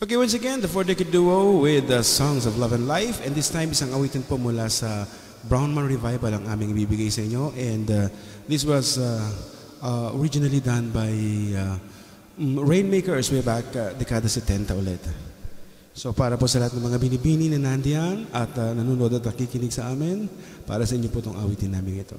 Okay, once again, the four-decade duo with the Songs of Love and Life. And this time, isang awitin po mula sa Brownman Revival ang aming ibibigay sa inyo. And this was originally done by Rainmakers way back dekada 70 ulit. So para po sa lahat ng mga binibini na nandiyan at nanonood at nakikinig sa amin, para sa inyo po itong awitin namin ito.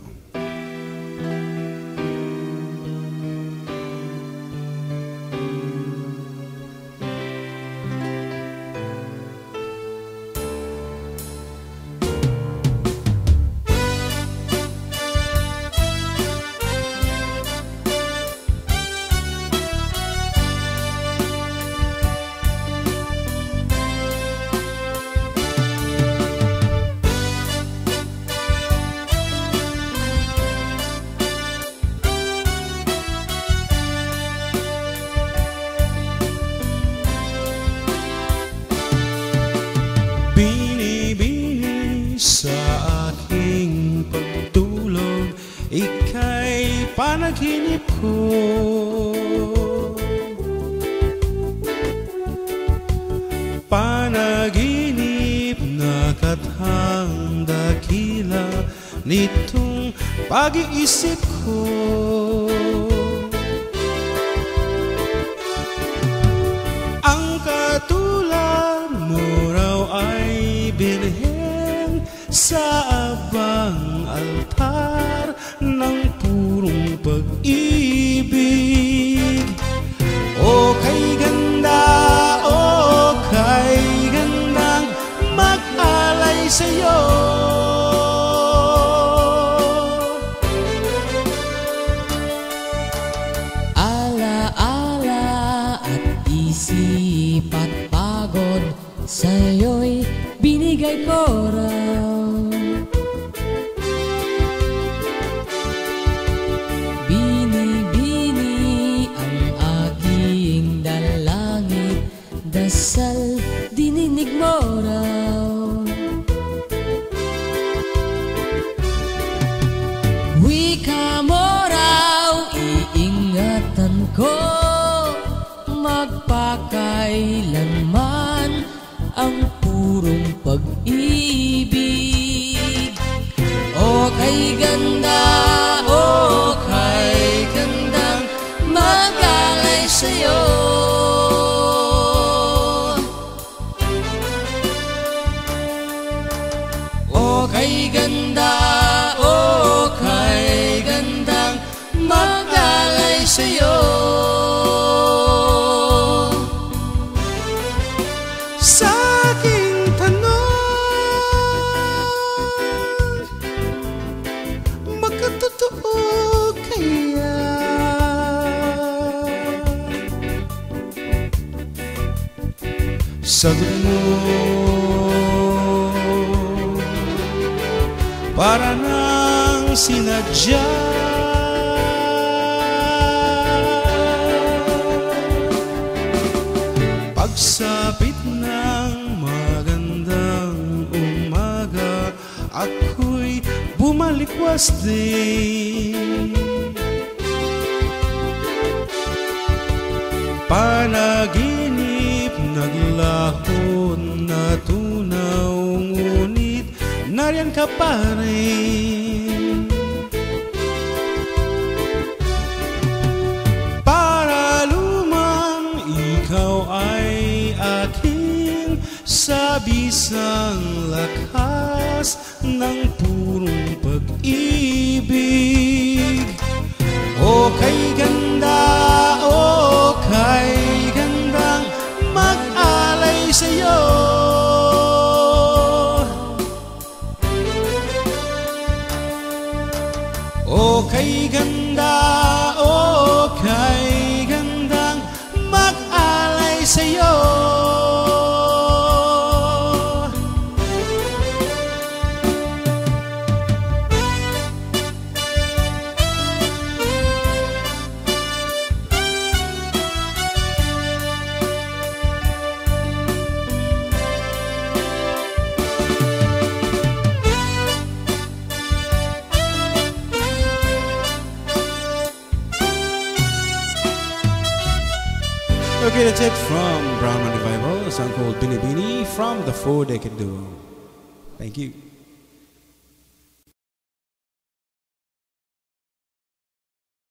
Binibini sa aking pagtulog, ika'y panaginip ko. Panaginip na kathang dakila nitong pag-iisip ko. Ang katulad mo raw ay binhen sa abang altar ng purong pag-ibig. O kay ganda, o kay gandang mag-alay sa'yo. Ala-ala at isip at pagod, sa'yo'y binigay ko raw. Binibini ang aking dalangin, dasal dininig mo raw. Wika mo raw, iingatan ko, magpakailanman ang purong pag-ibig. O kay ganda, o kay gandang mag-alay sa'yo. O kay ganda, o kay gandang mag-alay sa'yo. Sa aking tanong, magkatotoo kaya? Sagot mo, para nang sinadya. Pagsapit ng magandang umaga, ako'y bumalikwas din. Panaginip naglaho na tunaw, ngunit nariyan ka pa rin. Para lumang ikaw ay aking sabisang lakas ng purong pag-ibig. O kay ganda, o kay gandang mag-alay sa'yo. O kay ganda, o kay gandang mag-alay sa'yo. Okay, that's it from Brownman Revival. song called Binibini from the Four Decade Duo. Thank you.